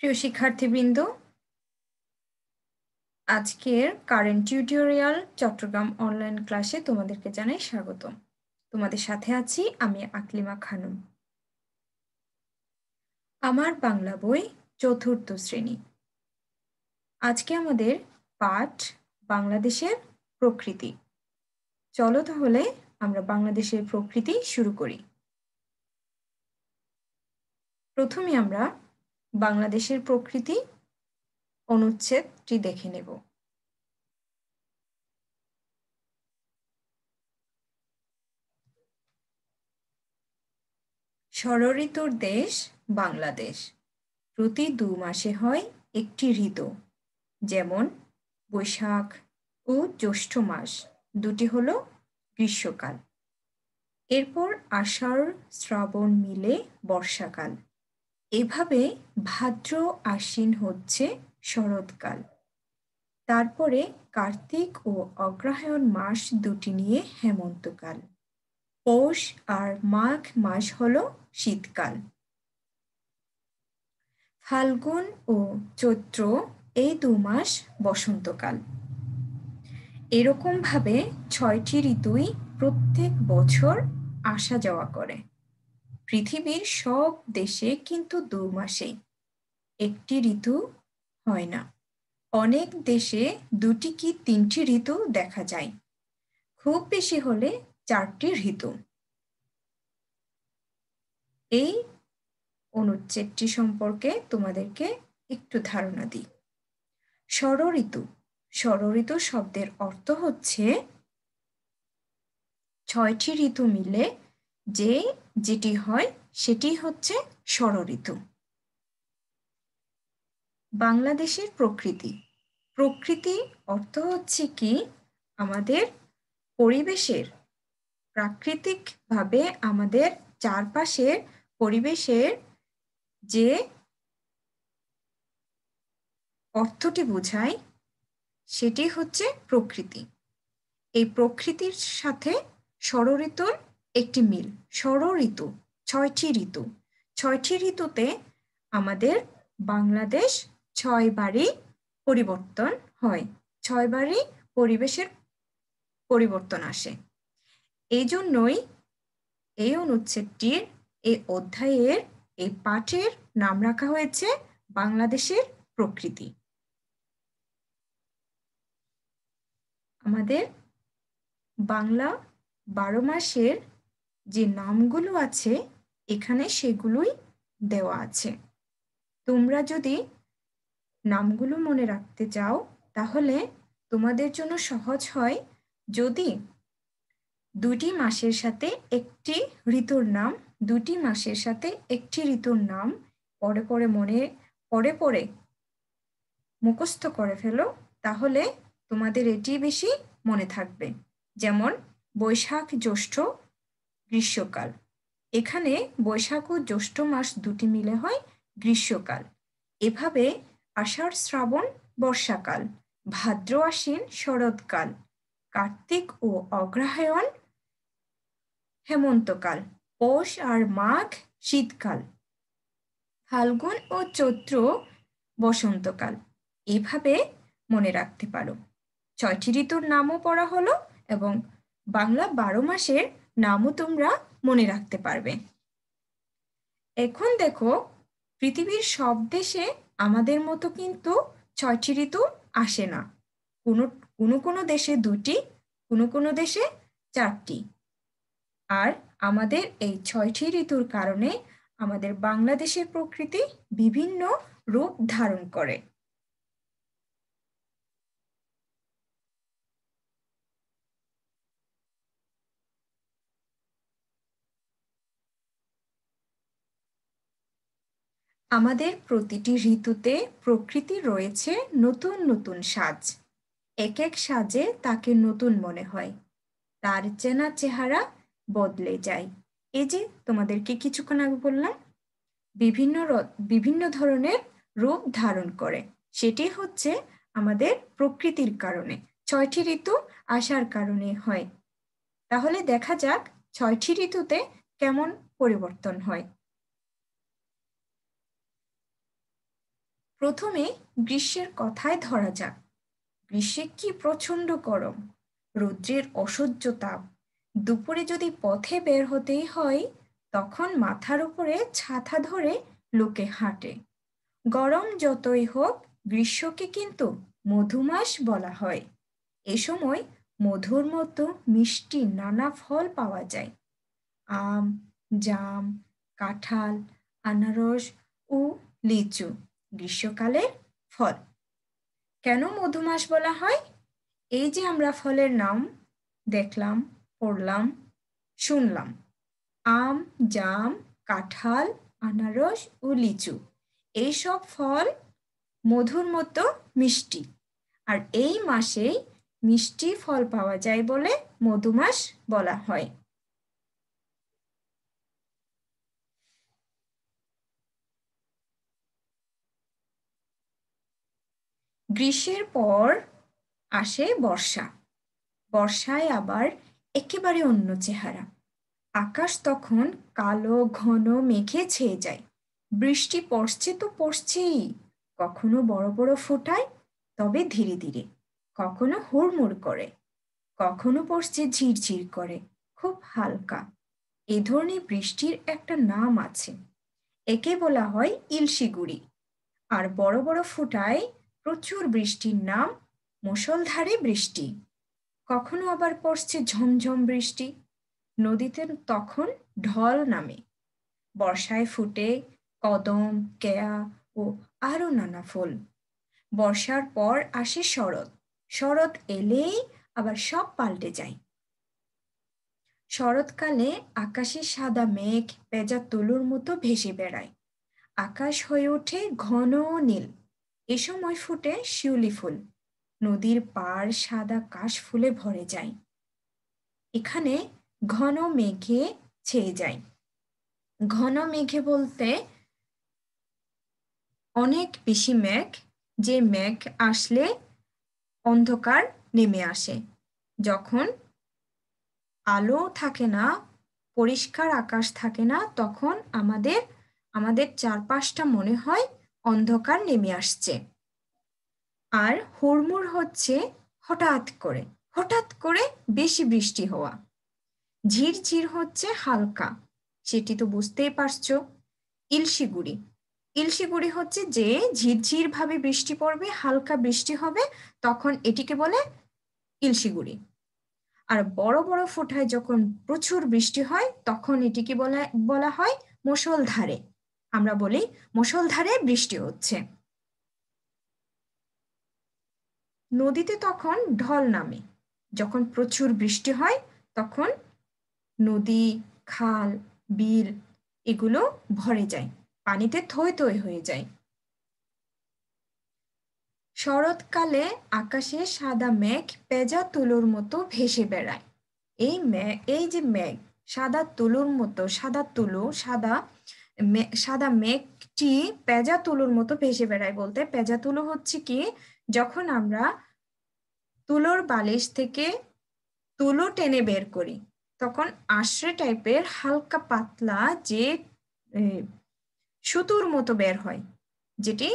প্রিয় শিক্ষার্থীবৃন্দ, আজকের কারেন্ট টিউটোরিয়াল চট্টগ্রাম অনলাইন ক্লাসে তোমাদেরকে জানাই স্বাগত। তোমাদের সাথে আছি আমি আকলিমা খানম। আমার বাংলা বই চতুর্থ শ্রেণী। আজকে আমাদের পাঠ বাংলাদেশের প্রকৃতি। চলো তাহলে আমরা বাংলাদেশের প্রকৃতি শুরু করি। প্রথমে আমরা বাংলাদেশের প্রকৃতি অনুচ্ছেদটি দেখে নেব। ষড়ঋতুর দেশ বাংলাদেশ। প্রতি ২ মাসে হয় একটি ঋতু, যেমন বৈশাখ ও জ্যৈষ্ঠ মাস দুটি হলো গ্রীষ্মকাল। এরপর আষাঢ় শ্রাবণ মিলে বর্ষাকাল। এভাবে ভাদ্র আশ্বিন হচ্ছে শরৎকাল। তারপরে কার্তিক ও অগ্রহায়ণ মাস দুটি নিয়ে হেমন্তকাল। পৌষ আর মাঘ মাস হলো শীতকাল। ফাল্গুন ও চৈত্র এই ২ মাস বসন্তকাল। এরকমভাবে ৬টি ঋতুই প্রত্যেক বছর আসা যাওয়া করে। পৃথিবীর সব দেশে কিন্তু ২ মাসেই একটি ঋতু হয় না। অনেক দেশে ২টি কি ৩টি ঋতু দেখা যায়, খুব বেশি হলে ৪টি ঋতু। এই অনুচ্ছেদটি সম্পর্কে তোমাদেরকে একটু ধারণা দিই। ষড়ঋতু। ষড়ঋতু শব্দের অর্থ হচ্ছে ৬টি ঋতু মিলে যেটি হয় সেটি হচ্ছে ষড়ঋতু। বাংলাদেশের প্রকৃতি। প্রকৃতি অর্থ হচ্ছে কি আমাদের পরিবেশের, প্রাকৃতিকভাবে আমাদের চারপাশের পরিবেশের যে অর্থটি বোঝায় সেটি হচ্ছে প্রকৃতি। এই প্রকৃতির সাথে ষড়ঋতুর একটি মিল। ষড়ঋতু ৬টি ঋতু। ৬টি ঋতুতে আমাদের বাংলাদেশ ৬ বারই পরিবর্তন হয়, ৬ বারই পরিবেশের পরিবর্তন আসে। এই জন্যই এই অনুচ্ছেদটির এই অধ্যায়ের এই পাঠের নাম রাখা হয়েছে বাংলাদেশের প্রকৃতি। আমাদের বাংলা ১২ মাসের যে নামগুলো আছে এখানে সেগুলোই দেওয়া আছে। তোমরা যদি নামগুলো মনে রাখতে চাও তাহলে তোমাদের জন্য সহজ হয় যদি ২টি মাসের সাথে একটি ঋতুর নাম, ২টি মাসের সাথে একটি ঋতুর নাম পরে মুখস্থ করে ফেলো, তাহলে তোমাদের এটি বেশি মনে থাকবে। যেমন বৈশাখ জ্যৈষ্ঠ গ্রীষ্মকাল। এখানে বৈশাখ ও জ্যৈষ্ঠ মাস দুটি মিলে হয় গ্রীষ্মকাল। এভাবে আষাঢ় শ্রাবণ বর্ষাকাল, ভাদ্র আশ্বিন শরৎকাল, কার্তিক ও অগ্রহায়ণ হেমন্তকাল, পৌষ আর মাঘ শীতকাল, ফাল্গুন ও চৈত্র বসন্তকাল। এইভাবে মনে রাখতে পারো। ৬টি ঋতুর নামও পড়া হলো এবং বাংলা ১২ মাসের নামও তোমরা মনে রাখতে পারবে। এখন দেখো, পৃথিবীর সব দেশে আমাদের মতো কিন্তু ৬টি ঋতু আসে না। কোনো দেশে ২টি, কোনো দেশে ৪টি। আর আমাদের এই ৬টি ঋতুর কারণে আমাদের বাংলাদেশের প্রকৃতি বিভিন্ন রূপ ধারণ করে। আমাদের প্রতিটি ঋতুতে প্রকৃতি রয়েছে নতুন নতুন সাজ। এক এক সাজে তাকে নতুন মনে হয়, তার চেনা চেহারা বদলে যায়। এই যে তোমাদেরকে কিছুক্ষণ আগে বললাম, বিভিন্ন ধরনের রূপ ধারণ করে, সেটি হচ্ছে আমাদের প্রকৃতির কারণে, ৬টি ঋতু আসার কারণে হয়। তাহলে দেখা যাক ৬টি ঋতুতে কেমন পরিবর্তন হয়। প্রথমে গ্রীষ্মের কথায় ধরা যাক। গ্রীষ্মে কি প্রচণ্ড গরম, রৌদ্রের অসহ্য তাপ। দুপুরে যদি পথে বের হতেই হয়, তখন মাথার উপরে ছাতা ধরে লোকে হাঁটে। গরম যতই হোক, গ্রীষ্মকে কিন্তু মধুমাস বলা হয়। এ সময় মধুর মতো মিষ্টি নানা ফল পাওয়া যায়। আম, জাম, কাঁঠাল, আনারস ও লিচু গ্রীষ্মকালের ফল। কেন মধুমাস বলা হয়? এই যে আমরা ফলের নাম দেখলাম, পড়লাম, শুনলাম, আম, জাম, কাঁঠাল, আনারস ও লিচু, এইসব ফল মধুর মতো মিষ্টি। আর এই মাসেই মিষ্টি ফল পাওয়া যায় বলে মধুমাস বলা হয়। গ্রীষ্মের পর আসে বর্ষা। বর্ষায় আবার একেবারে অন্য চেহারা। আকাশ তখন কালো ঘন মেঘে ছেয়ে যায়। বৃষ্টি পড়ছে তো পড়ছেই, কখনো বড় বড় ফোঁটায়, তবে ধীরে ধীরে, কখনো হুড়মুড় করে, কখনো পড়ছে ঝিরঝির করে, খুব হালকা। এ ধরনের বৃষ্টির একটা নাম আছে, একে বলা হয় ইলশিগুড়ি। আর বড় বড় ফোঁটায় প্রচুর বৃষ্টির নাম মুষলধারে বৃষ্টি। কখনো আবার পড়ছে ঝমঝম বৃষ্টি, নদীতে তখন ঢল নামে। বর্ষায় ফুটে কদম, কেয়া ও আরো নানা ফুল। বর্ষার পর আসে শরৎ। শরৎ এলেই আবার সব পাল্টে যায়। শরৎকালে আকাশে সাদা মেঘ পেঁজা তুলোর মতো ভেসে বেড়ায়। আকাশ হয়ে ওঠে ঘন নীল। এ সময় ফুটে শিউলি ফুল। নদীর পাড় সাদা কাশ ফুলে ভরে যায়। এখানে ঘন মেঘে ছেয়ে যায়। ঘন মেঘে বলতে অনেক বেশি মেঘ, যে মেঘ আসলে অন্ধকার নেমে আসে। যখন আলো থাকে না, পরিষ্কার আকাশ থাকে না, তখন আমাদের চারপাশটা মনে হয় অন্ধকার নেমে আসছে। আর হুড়মুড় হচ্ছে হঠাৎ করে বেশি বৃষ্টি হওয়া। ঝিরঝির হচ্ছে হালকা, সেটি তো বুঝতেই পারছো, ইলশিগুড়ি। ইলশিগুড়ি হচ্ছে যে ঝিরঝির ভাবে বৃষ্টি পড়বে, হালকা বৃষ্টি হবে, তখন এটিকে বলে ইলশিগুড়ি। আর বড় বড় ফোঁটায় যখন প্রচুর বৃষ্টি হয়, তখন এটিকে বলা বলা হয় মুষলধারে। আমরা বলি মুষলধারে বৃষ্টি হচ্ছে। নদীতে তখন ঢল নামে। যখন প্রচুর বৃষ্টি হয়, তখন নদী, খাল, বিল এগুলো ভরে যায়, পানিতে থই থই হয়ে যায়। শরৎকালে আকাশে সাদা মেঘ পেঁজা তুলোর মতো ভেসে বেড়ায়। এই যে মেঘ, সাদা তুলোর মতো, সাদা মেঘটি পেঁজা তুলোর মতো ভেসে বেড়ায় বলতে, পেঁজা তুলো হচ্ছে কি, যখন আমরা তুলোর বালিশ থেকে তুলো টেনে বের করি, তখন আশ্রে টাইপের হালকা পাতলা যে এ, সুতোর মতো বের হয়, যেটি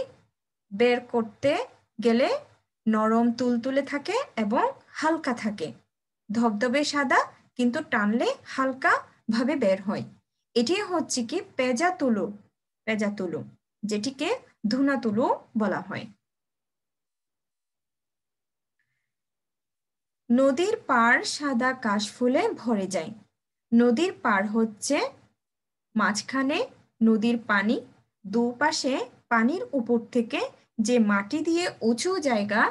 বের করতে গেলে নরম তুলতুলে থাকে এবং হালকা থাকে, ধবধবে সাদা, কিন্তু টানলে হালকা ভাবে বের হয়। এটি হচ্ছে কি পেঁজা তুলো, যেটিকে ধুনা তুলো বলা হয়। নদীর পাড় সাদা কাশফুলে ভরে যায়। নদীর পাড় হচ্ছে মাঝখানে নদীর পানি, দুপাশে পানির উপর থেকে যে মাটি দিয়ে উঁচু জায়গা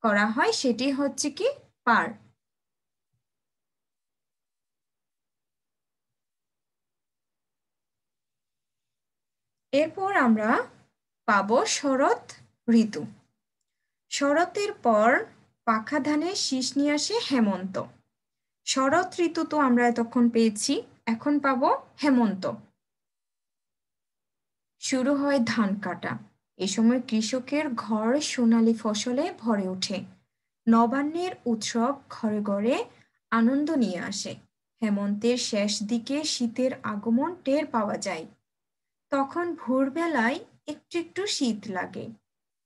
করা হয়, সেটি হচ্ছে কি পাড়। এরপর আমরা পাবো শরৎ ঋতু। শরতের পর পাখা ধানের শীষ নিয়ে আসে হেমন্ত। শরৎ ঋতু তো আমরা এতক্ষণ পেয়েছি, এখন পাবো হেমন্ত। শুরু হয় ধান কাটা। এ সময় কৃষকের ঘর সোনালী ফসলে ভরে ওঠে। নবান্নের উৎসব ঘরে ঘরে আনন্দ নিয়ে আসে। হেমন্তের শেষ দিকে শীতের আগমন টের পাওয়া যায়। তখন ভোরবেলায় একটু একটু শীত লাগে।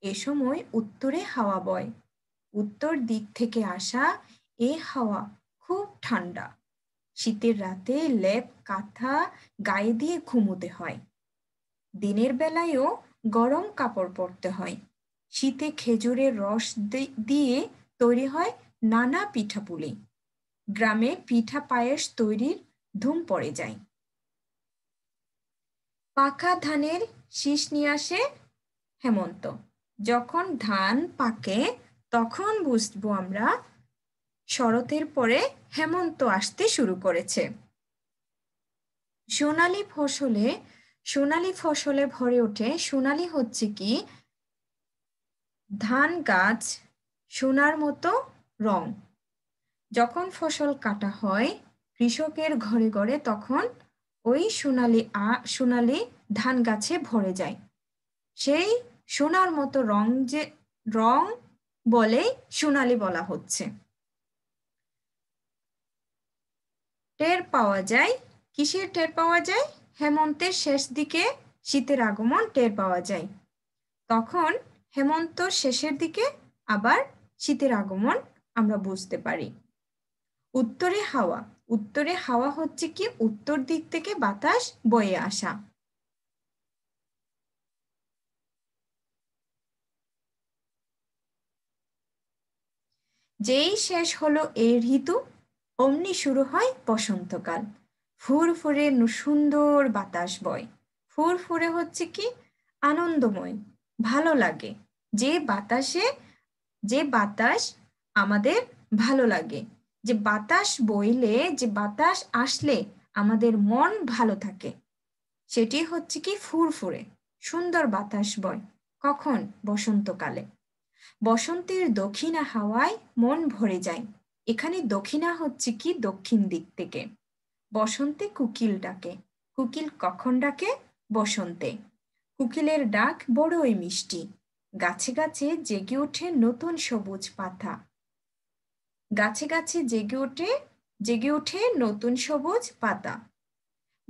এ সময় উত্তরে হাওয়া বয়। উত্তর দিক থেকে আসা এ হাওয়া খুব ঠান্ডা। শীতের রাতে লেপ কাঁথা গায়ে দিয়ে ঘুমোতে হয়। দিনের বেলায়ও গরম কাপড় পরতে হয়। শীতে খেজুরের রস দিয়ে তৈরি হয় নানা পিঠাপুলি। গ্রামে পিঠা পায়েস তৈরির ধুম পড়ে যায়। পাকা ধানের শীষ নিয়ে আসে হেমন্ত। যখন ধান পাকে তখন বুঝবো আমরা শরতের পরে হেমন্ত আসতে শুরু করেছে। সোনালী ফসলে ভরে ওঠে। সোনালী হচ্ছে কি ধান গাছ সোনার মতো রং। যখন ফসল কাটা হয় কৃষকের ঘরে ঘরে তখন ওই সোনালী ধান গাছে ভরে যায়। সেই সোনার মতো রং বলেই সোনালী বলা হচ্ছে। টের পাওয়া যায় কিসের টের পাওয়া যায়? হেমন্তের শেষ দিকে শীতের আগমন টের পাওয়া যায়। তখন হেমন্ত শেষের দিকে আবার শীতের আগমন আমরা বুঝতে পারি। উত্তরে হাওয়া হচ্ছে কি উত্তর দিক থেকে বাতাস বয়ে আসা। যেই শেষ হলো এই ঋতু অমনি শুরু হয় বসন্তকাল। ফুরফুরে সুন্দর বাতাস বয়। ফুরফুরে হচ্ছে কি আনন্দময়, ভালো লাগে। যে বাতাস আমাদের ভালো লাগে, যে বাতাস বইলে, যে বাতাস আসলে আমাদের মন ভালো থাকে, সেটি হচ্ছে কি ফুরফুরে সুন্দর বাতাস বয়। কখন? বসন্তকালে। বসন্তের দক্ষিণা হাওয়ায় মন ভরে যায়। এখানে দক্ষিণা হচ্ছে কি দক্ষিণ দিক থেকে। বসন্তে কোকিল ডাকে। কোকিল কখন ডাকে? বসন্তে। কোকিলের ডাক বড়ই মিষ্টি। গাছে গাছে জেগে ওঠে নতুন সবুজ পাতা। গাছে গাছে জেগে ওঠে নতুন সবুজ পাতা।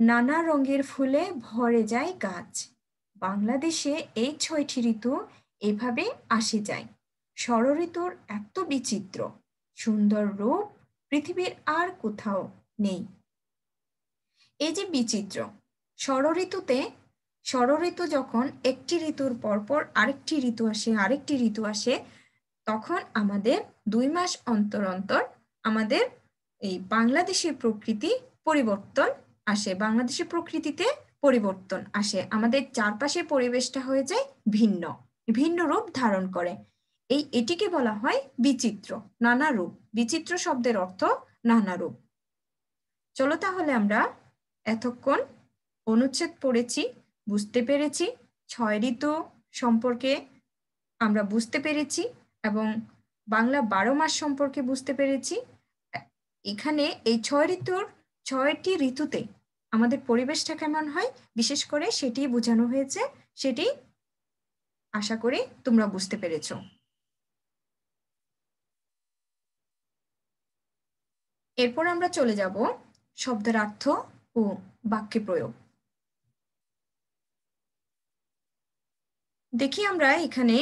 নানা রঙের ফুলে ভরে যায় গাছ। বাংলাদেশে এই ৬টি ঋতু এভাবে আসে যায়। ষড়ঋতুর এত বিচিত্র সুন্দর রূপ পৃথিবীর আর কোথাও নেই। এই যে বিচিত্র ষড়ঋতু যখন একটি ঋতুর পরপর আরেকটি ঋতু আসে তখন আমাদের ২ মাস অন্তর অন্তর আমাদের এই বাংলাদেশের প্রকৃতিতে পরিবর্তন আসে। আমাদের চারপাশের পরিবেশটা হয়ে যায় ভিন্ন রূপ ধারণ করে। এটিকে বলা হয় বিচিত্র, নানা রূপ। বিচিত্র শব্দের অর্থ নানা রূপ। চলো তাহলে আমরা এতক্ষণ অনুচ্ছেদ পড়েছি, বুঝতে পেরেছি ৬ ঋতু সম্পর্কে আমরা বুঝতে পেরেছি এবং বাংলা ১২ মাস সম্পর্কে বুঝতে পেরেছি। এখানে এই ৬টি ঋতুতে আমাদের পরিবেশটা কেমন হয় বিশেষ করে সেটি বোঝানো হয়েছে। সেটি আশা করি তোমরা বুঝতে পেরেছো। এরপর আমরা চলে যাব শব্দার্থ ও বাক্যে প্রয়োগ। দেখি আমরা এখানে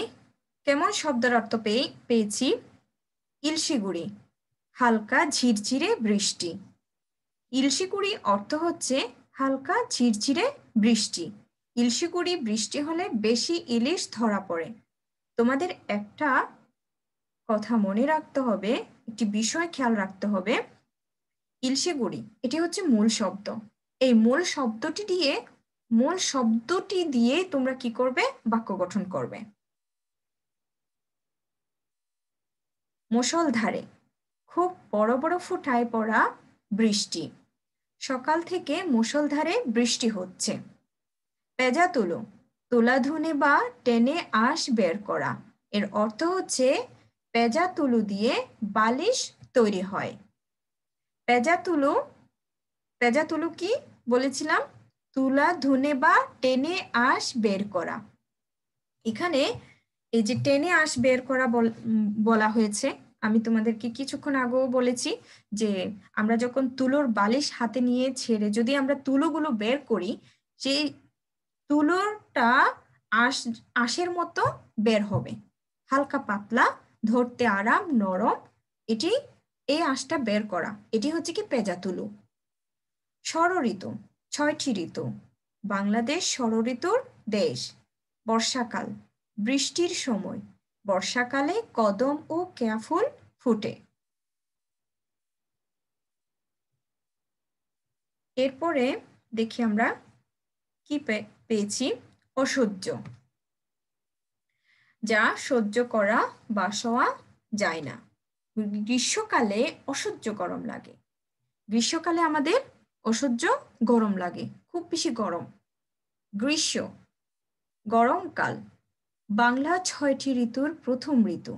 কেমন শব্দার্থ পেয়েছি। ইলশিগুড়ি, হালকা ঝিরঝিরে বৃষ্টি। ইলশিগুড়ি অর্থ হচ্ছে হালকা ঝিরঝিরে বৃষ্টি। ইলশিগুড়ি বৃষ্টি হলে বেশি ইলিশ ধরা পড়ে। তোমাদের একটা কথা মনে রাখতে হবে, একটি বিষয় খেয়াল রাখতে হবে। ইলশিগুড়ি এটি হচ্ছে মূল শব্দ। এই মূল শব্দটি দিয়ে তোমরা কি করবে? বাক্য গঠন করবে। মুষলধারে, খুব বড় বড় ফোঁটায় পড়া বৃষ্টি। সকাল থেকে মুষলধারে বৃষ্টি হচ্ছে। পেঁজা তুলো, তুলা ধুনে বা টেনে আঁশ বের করা। এর অর্থ হচ্ছে পেঁজা তুলো দিয়ে বালিশ তৈরি হয়। পেঁজা তুলো কি বলেছিলাম? তুলা ধুনে বা টেনে আঁশ বের করা। এখানে এই যে টেনে আঁশ বের করা বলা হয়েছে, আমি তোমাদেরকে কিছুক্ষণ আগেও বলেছি যে আমরা যখন তুলোর বালিশ হাতে নিয়ে ছেড়ে যদি আমরা তুলোগুলো বের করি, সেই তুলোটা আঁশের মতো বের হবে, হালকা পাতলা, ধরতে আরাম, নরম। এই আঁশটা বের করা, এটি হচ্ছে কি পেঁজাতুলু। ষড়ঋতু, 6টি ঋতু। বাংলাদেশ ষড়ঋতুর দেশ। বর্ষাকাল, বৃষ্টির সময়। বর্ষাকালে কদম ও কেয়া ফুল ফুটে। এরপরে দেখি আমরা কি পেয়েছি। অসহ্য, যা সহ্য করা বা সওয়া যায় না। গ্রীষ্মকালে অসহ্য গরম লাগে। গ্রীষ্মকালে আমাদের অসহ্য গরম লাগে, খুব বেশি গরম। গ্রীষ্ম, গরমকাল। বাংলা 6টি ঋতুর প্রথম ঋতু।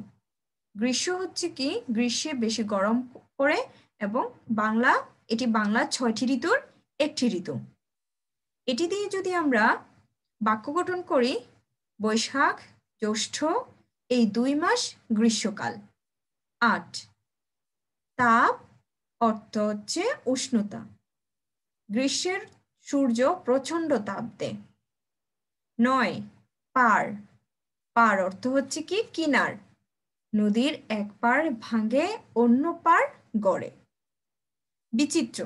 গ্রীষ্ম হচ্ছে কি, গ্রীষ্মে বেশি গরম পড়ে এবং এটি বাংলা 6টি ঋতুর একটি ঋতু। এটি দিয়ে যদি আমরা বাক্য গঠন করি, বৈশাখ, জ্যৈষ্ঠ, এই 2 মাস গ্রীষ্মকাল। 8, তাপ অর্থ হচ্ছে উষ্ণতা। গ্রীষ্মের সূর্য প্রচণ্ড তাপ দেয়। 9, পার। পার অর্থ হচ্ছে কি কিনার, নদীর এক পার ভাঙে অন্য পার গড়ে। বিচিত্র,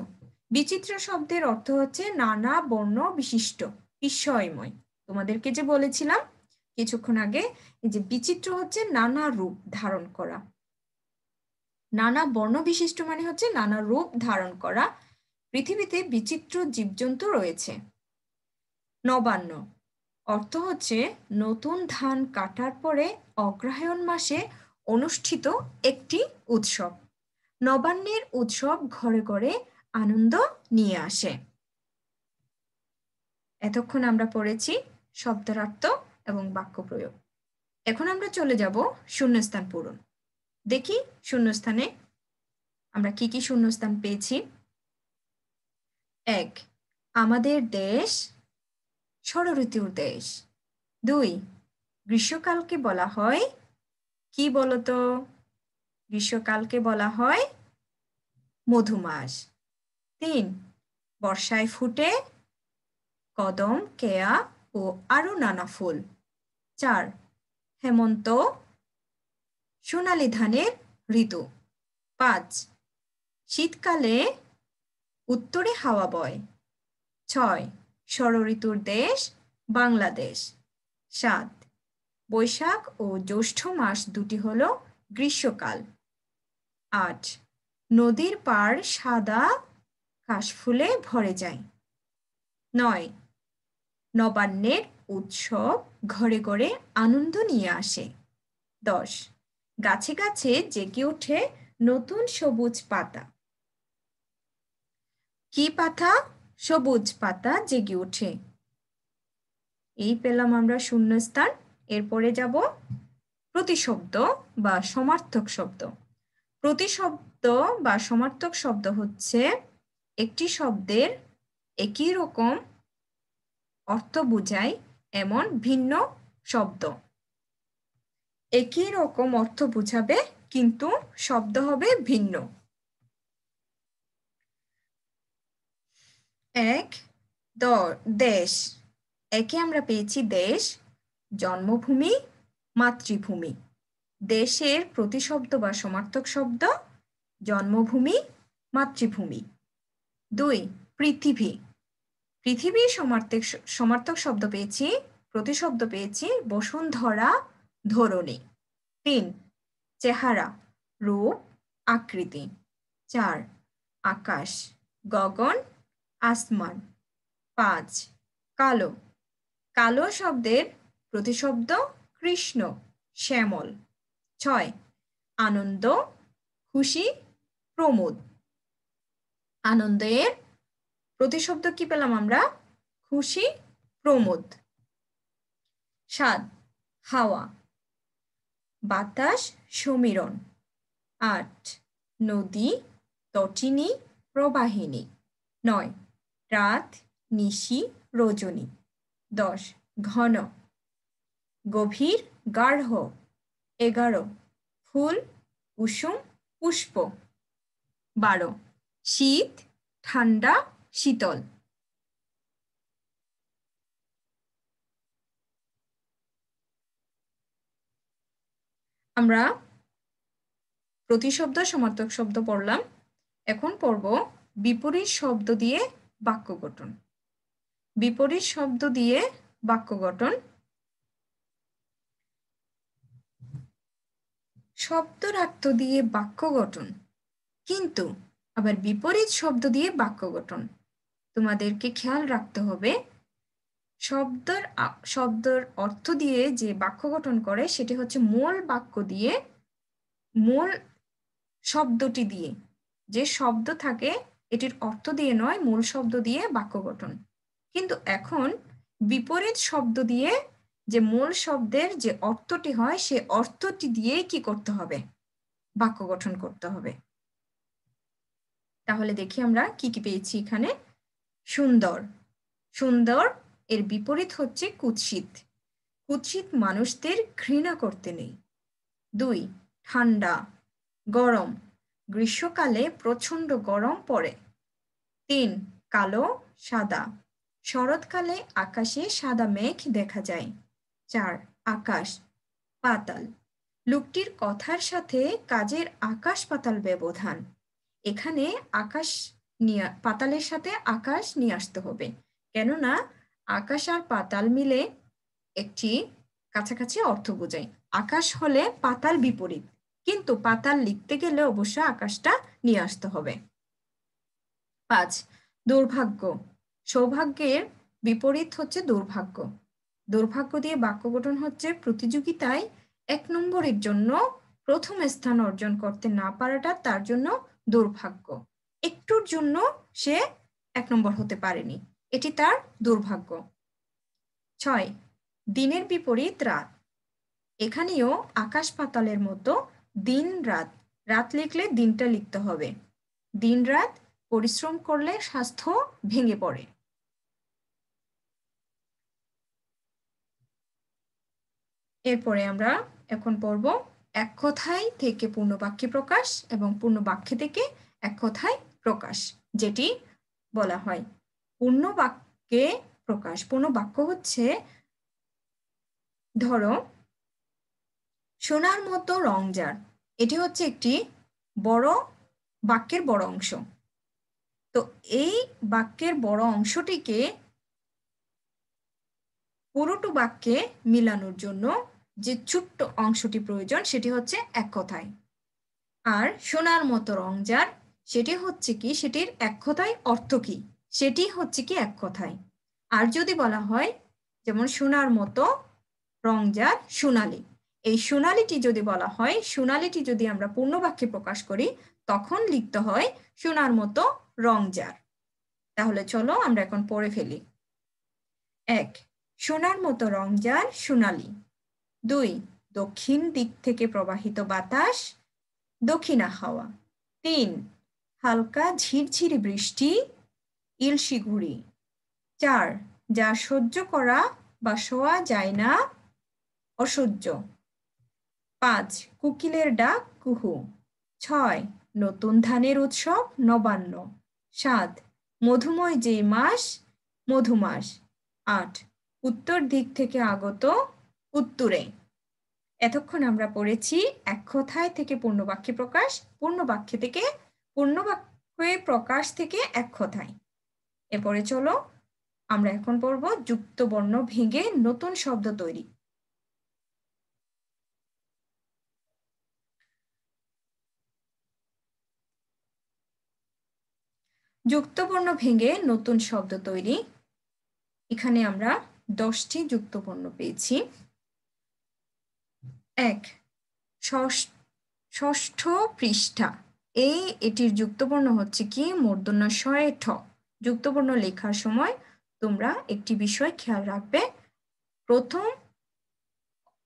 বিচিত্র শব্দের অর্থ হচ্ছে নানা বর্ণ বিশিষ্ট, বিস্ময়ময়। তোমাদেরকে যে বলেছিলাম কিছুক্ষণ আগে, এই যে বিচিত্র হচ্ছে নানা রূপ ধারণ করা। নানা বর্ণ বিশিষ্ট মানে হচ্ছে নানা রূপ ধারণ করা। পৃথিবীতে বিচিত্র জীবজন্তু রয়েছে। নবান্ন অর্থ হচ্ছে নতুন ধান কাটার পরে অগ্রহায়ণ মাসে অনুষ্ঠিত একটি উৎসব। নবান্নের উৎসব ঘরে ঘরে আনন্দ নিয়ে আসে। এতক্ষণ আমরা পড়েছি শব্দার্থ এবং বাক্য প্রয়োগ। এখন আমরা চলে যাব শূন্যস্থান পূরণ। দেখি শূন্যস্থানে আমরা কি কি শূন্যস্থান পেয়েছি। 1, আমাদের দেশ ষড়ঋতুর দেশ। 2, গ্রীষ্মকালকে বলা হয় কি বলতো? গ্রীষ্মকালকে বলা হয় মধুমাস। 3, বর্ষায় ফুটে কদম, কেয়া ও আরো নানা ফুল। 4, হেমন্ত, সোনালী ধানের ঋতু। 5, শীতকালে উত্তরে হাওয়া বয়। 6, ষড়ঋতুর দেশ বাংলাদেশ। 7, বৈশাখ ও জ্যৈষ্ঠ মাস দুটি হলো গ্রীষ্মকাল। 8, নদীর পাড় সাদা কাশফুলে ভরে যায়। 9, নবান্নের উৎসব ঘরে ঘরে আনন্দ নিয়ে আসে। 10, গাছে গাছে জেগে ওঠে নতুন সবুজ পাতা। কি পাতা? সবুজ পাতা জেগে ওঠে। এই পেলাম আমরা শূন্যস্থান। এরপরে যাব প্রতিশব্দ বা সমার্থক শব্দ। প্রতিশব্দ বা সমার্থক শব্দ হচ্ছে একটি শব্দের একই রকম অর্থ বোঝায় এমন ভিন্ন শব্দ। একই রকম অর্থ বোঝাবে কিন্তু শব্দ হবে ভিন্ন। 1, দেশ। একে আমরা পেয়েছি দেশ, জন্মভূমি, মাতৃভূমি। দেশের প্রতিশব্দ বা সমার্থক শব্দ জন্মভূমি, মাতৃভূমি। 2, পৃথিবী। পৃথিবীর সমার্থক শব্দ পেয়েছি, প্রতিশব্দ পেয়েছি বসুন্ধরা, ধরণী। 3, চেহারা, রূপ, আকৃতি। 4, আকাশ, গগন, আসমান। 5, কালো। কালো শব্দের প্রতিশব্দ কৃষ্ণ, শ্যামল। 6, আনন্দ, খুশি, প্রমোদ। আনন্দের প্রতিশব্দ কি পেলাম আমরা? খুশি, প্রমোদ। 7, হাওয়া, বাতাস, সমীরণ। 8, নদী, তটিনী, প্রবাহিনী। 9, রাত, নিশি, রজনী। 10, ঘন, গভীর, গাঢ়। 11, ফুল, কুসুম, পুষ্প। 12, শীত, ঠান্ডা, শীতল। আমরা প্রতিশব্দ সমার্থক শব্দ পড়লাম, এখন পড়ব বিপরীত শব্দ দিয়ে বাক্য গঠন। বিপরীত শব্দ দিয়ে বাক্য গঠন। শব্দার্থ দিয়ে বাক্য গঠন, কিন্তু আবার বিপরীত শব্দ দিয়ে বাক্য গঠন। তোমাদেরকে খেয়াল রাখতে হবে শব্দের অর্থ দিয়ে যে বাক্য গঠন করে সেটি হচ্ছে মূল বাক্য দিয়ে, মূল শব্দটি দিয়ে যে শব্দ থাকে এটির অর্থ দিয়ে নয়, মূল শব্দ দিয়ে বাক্য গঠন। কিন্তু এখন বিপরীত শব্দ দিয়ে যে মূল শব্দের যে অর্থটি হয় সে অর্থটি দিয়ে কি করতে হবে? বাক্য গঠন করতে হবে। তাহলে দেখি আমরা কি কি পেয়েছি এখানে। সুন্দর, সুন্দর এর বিপরীত হচ্ছে কুৎসিত। কুৎসিত মানুষদের ঘৃণা করতে নেই। 2, ঠান্ডা, গরম, গ্রীষ্মকালে প্রচণ্ড গরম পড়ে। 3, কালো, সাদা, শরৎকালে আকাশে সাদা মেঘ দেখা যায়। 4, আকাশ, পাতাল, লোকটির কথার সাথে কাজের আকাশ পাতাল ব্যবধান। এখানে আকাশ পাতালের সাথে আকাশ নিয়ে আসতে হবে, কেননা আকাশ আর পাতাল মিলে একটি কাছাকাছি অর্থ বোঝায়। আকাশ হলে পাতাল বিপরীত, কিন্তু পাতাল লিখতে গেলে অবশ্যই আকাশটা নিয়ে আসতে হবে। 5, দুর্ভাগ্য, সৌভাগ্যের বিপরীত হচ্ছে দুর্ভাগ্য। দুর্ভাগ্য দিয়ে বাক্য গঠন হচ্ছে প্রতিযোগিতায় 1 নম্বরের জন্য প্রথম স্থান অর্জন করতে না পারাটা তার জন্য দুর্ভাগ্য। একটুর জন্য সে 1 নম্বর হতে পারেনি, এটি তার দুর্ভাগ্য। 6, দিনের বিপরীত রাত। এখানেও আকাশ পাতালের মতো দিন রাত, রাত লিখলে দিনটা লিখতে হবে। দিন রাত, পরিশ্রম করলে স্বাস্থ্য ভেঙে পড়ে। এরপরে আমরা এখন পড়ব এক কথায় থেকে পূর্ণ বাক্যে প্রকাশ এবং পূর্ণ বাক্যে থেকে এক কথায় প্রকাশ, যেটি বলা হয় পূর্ণ বাক্যে প্রকাশ। পূর্ণ বাক্য হচ্ছে, ধরো সোনার মতো রং যার, এটি হচ্ছে একটি বড় বাক্যের বড় অংশ। তো এই বাক্যের বড় অংশটিকে পুরোটো বাক্যে মিলানোর জন্য যে ছোট্ট অংশটি প্রয়োজন সেটি হচ্ছে এক কথায়। আর সোনার মতো রং যার, সেটি হচ্ছে কি, সেটির এক কথায় অর্থ কি, সেটি হচ্ছে কি এক কথায়। আর যদি বলা হয় যেমন সোনার মতো রং যার সোনালী, এই সোনালীটি যদি বলা হয়, সোনালীটি যদি আমরা পূর্ণ বাক্যে প্রকাশ করি তখন লিখতে হয় সোনার মতো রং যার। তাহলে চলো আমরা এখন পড়ে ফেলি। 1, সোনার মতো রং যার সোনালী। 2, দক্ষিণ দিক থেকে প্রবাহিত বাতাস, দক্ষিণা হাওয়া। 3, হালকা ঝিরঝিরি বৃষ্টি, ইলশি ঘুড়ি। 4, যা সহ্য করা বা শোয়া যায় না, অসহ্য। 5, কোকিলের ডাক কুহু। 6, নতুন ধানের উৎসব নবান্ন। 7, মধুময় যে মাস, মধুমাস। 8, উত্তর দিক থেকে আগত, উত্তুরে। এতক্ষণ আমরা পড়েছি এক কথায় থেকে পূর্ণ বাক্যে প্রকাশ, পূর্ণ বাক্যে থেকে পূর্ণ বাক্যে প্রকাশ থেকে এক কথায়। এরপরে চলো আমরা এখন পড়ব যুক্ত বর্ণ ভেঙে নতুন শব্দ তৈরি। যুক্ত বর্ণ ভেঙে নতুন শব্দ তৈরি। এখানে আমরা 10টি যুক্ত বর্ণ পেয়েছি। 1, ষষ্ঠ পৃষ্ঠা, এটির যুক্তবর্ণ হচ্ছে কি মূর্ধন্য ষয়ে ঠ। যুক্তবর্ণ লেখার সময় তোমরা একটি বিষয় খেয়াল রাখবে, প্রথম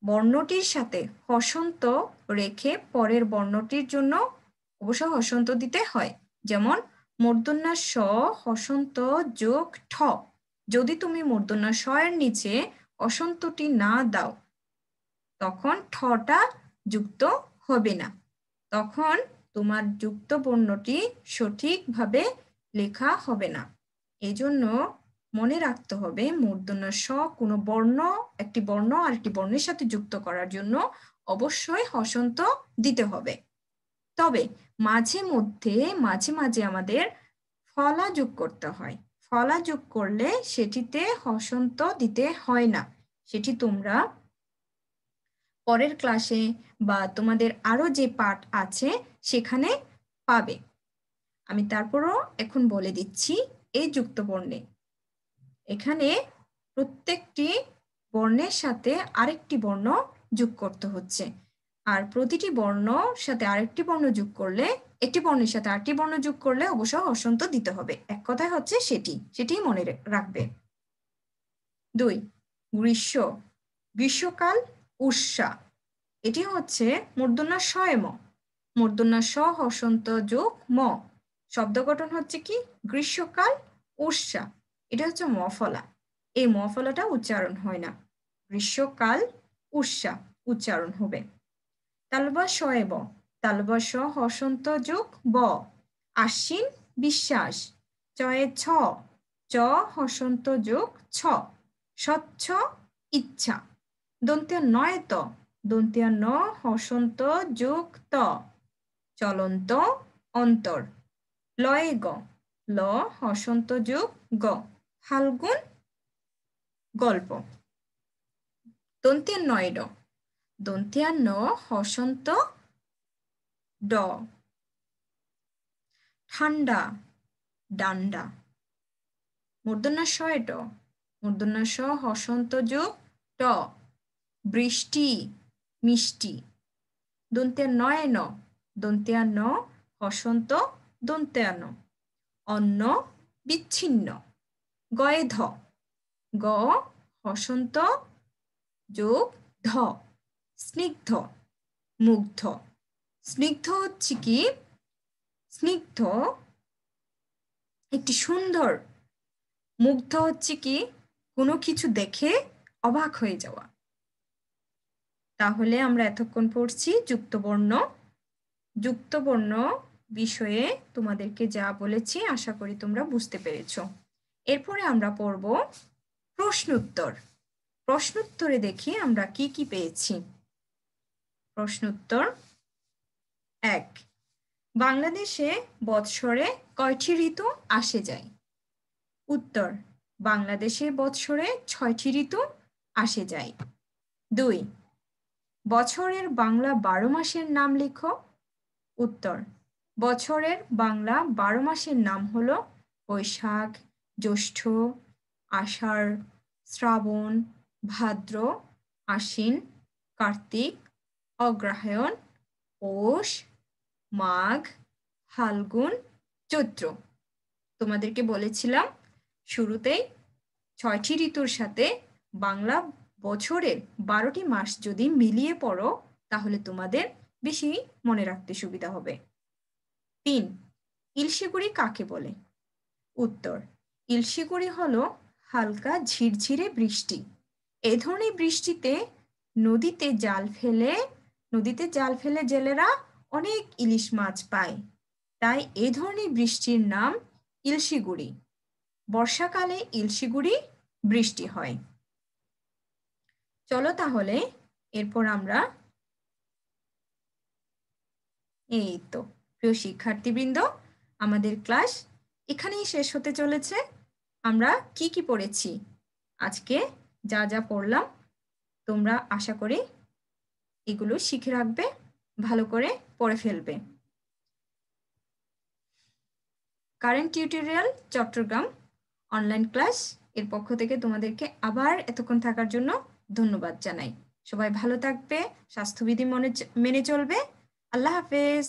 বর্ণটির সাথে হসন্ত রেখে পরের বর্ণটির জন্য অবশ্য হসন্ত দিতে হয়। যেমন মূর্ধন্য স হসন্ত যোগ ঠ। যদি তুমি মূর্ধন্য স এর নিচে হসন্তটি না দাও তখন ঠটা যুক্ত হবে না, তখন তোমার যুক্ত বর্ণটি সঠিকভাবে লেখা হবে না। এজন্য মনে রাখতে হবে মূর্ধন্য স কোনো বর্ণ, একটি বর্ণ আর একটি বর্ণের সাথে যুক্ত করার জন্য অবশ্যই হসন্ত দিতে হবে। তবে মাঝে মাঝে আমাদের ফলা যোগ করতে হয়। ফলা যোগ করলে সেটিতে হসন্ত দিতে হয় না। সেটি তোমরা পরের ক্লাসে বা তোমাদের আরো যে পাঠ আছে সেখানে পাবে। আমি তারপরও এখন বলে দিচ্ছি এই যুক্ত বর্ণে এখানে প্রত্যেকটি বর্ণের সাথে আরেকটি বর্ণ যোগ করতে হচ্ছে। আর প্রতিটি বর্ণর সাথে আরেকটি বর্ণ যোগ করলে, একটি বর্ণের সাথে আরেকটি বর্ণ যোগ করলে অবশ্য হসন্ত দিতে হবে। এক কথায় হচ্ছে সেটি মনে রাখবে। 2 গ্রীষ্ম, গ্রীষ্মকাল, উষ্ণা। এটি হচ্ছে মূর্ধন্য ষ এ ম, মূর্ধন্য স হসন্ত যোগ ম। শব্দ গঠন হচ্ছে কি গ্রীষ্মকাল, উষ্ণা। এটা হচ্ছে ম ফলা। এই ম ফলাটা উচ্চারণ হয় না। গ্রীষ্মকাল, উষ্ণা উচ্চারণ হবে। তালবা স এ ব, তালবা স হসন্ত যোগ ব। আশ্বিন, বিশ্বাস। চয়ে ছ, চ হসন্ত যোগ ছ। স্বচ্ছ, ইচ্ছা। দন্ত্য নয় ত, দন্ত্য ন হসন্ত যোগ ত। চলন্ত, অন্তর। লয়ে গ, ল হসন্ত যোগ গ। ফাল্গুন, গল্প। দন্ত্য নয় ড, দন্ত্য ন হসন্ত ড। ঠান্ডা, ডান্ডা। মূর্ধন্য ষ এ ট, মূর্ধন্য স হসন্ত যোগ ট। বৃষ্টি, মিষ্টি। দন্ত্য নয় ন, দন্ত্য ন হসন্ত দন্ত্য ন। অন্ন, বিচ্ছিন্ন। গয়ে ধ, গ হসন্ত যোগ ধ। স্নিগ্ধ, মুগ্ধ। স্নিগ্ধ হচ্ছে কি স্নিগ্ধ একটি সুন্দর, মুগ্ধ হচ্ছে কি কোনো কিছু দেখে অবাক হয়ে যাওয়া। তাহলে আমরা এতক্ষণ পড়ছি যুক্তবর্ণ। যুক্তবর্ণ বিষয়ে তোমাদেরকে যা বলেছি আশা করি তোমরা বুঝতে পেরেছ। এরপরে আমরা পড়ব প্রশ্নোত্তর। প্রশ্নোত্তরে দেখি আমরা কি কি পেয়েছি। প্রশ্নোত্তর 1, বাংলাদেশে বৎসরে কয়টি ঋতু আসে যায়? উত্তর, বাংলাদেশে বৎসরে 6টি ঋতু আসে যায়। 2, বছরের বাংলা 12 মাসের নাম লেখো। উত্তর, বছরের বাংলা 12 মাসের নাম হলো বৈশাখ, জ্যৈষ্ঠ, আষাঢ়, শ্রাবণ, ভাদ্র, আশ্বিন, কার্তিক, অগ্রহায়ণ, পৌষ, মাঘ, ফাল্গুন, চৈত্র। তোমাদেরকে বলেছিলাম শুরুতেই 6টি ঋতুর সাথে বাংলা বছরের 12টি মাস যদি মিলিয়ে পড়ো তাহলে তোমাদের বেশি মনে রাখতে সুবিধা হবে। 3, ইলশিগুড়ি কাকে বলে? উত্তর, ইলশিগুড়ি হলো হালকা ঝিরঝিরে বৃষ্টি। এ ধরনের বৃষ্টিতে নদীতে জাল ফেলে জেলেরা অনেক ইলিশ মাছ পায়। তাই এ ধরনের বৃষ্টির নাম ইলশিগুড়ি। বর্ষাকালে ইলশিগুড়ি বৃষ্টি হয়। চলো তাহলে এরপর আমরা এই তো প্রিয় শিক্ষার্থীবৃন্দ, আমাদের ক্লাস এখানেই শেষ হতে চলেছে। আমরা কি কি পড়েছি, আজকে যা যা পড়লাম তোমরা আশা করি এগুলো শিখে রাখবে, ভালো করে পড়ে ফেলবে। Current tutorial Chattogram online class এর পক্ষ থেকে তোমাদেরকে আবার এতক্ষণ থাকার জন্য ধন্যবাদ জানাই। সবাই ভালো থাকবে, স্বাস্থ্যবিধি মেনে চলবে। আল্লাহ হাফেজ।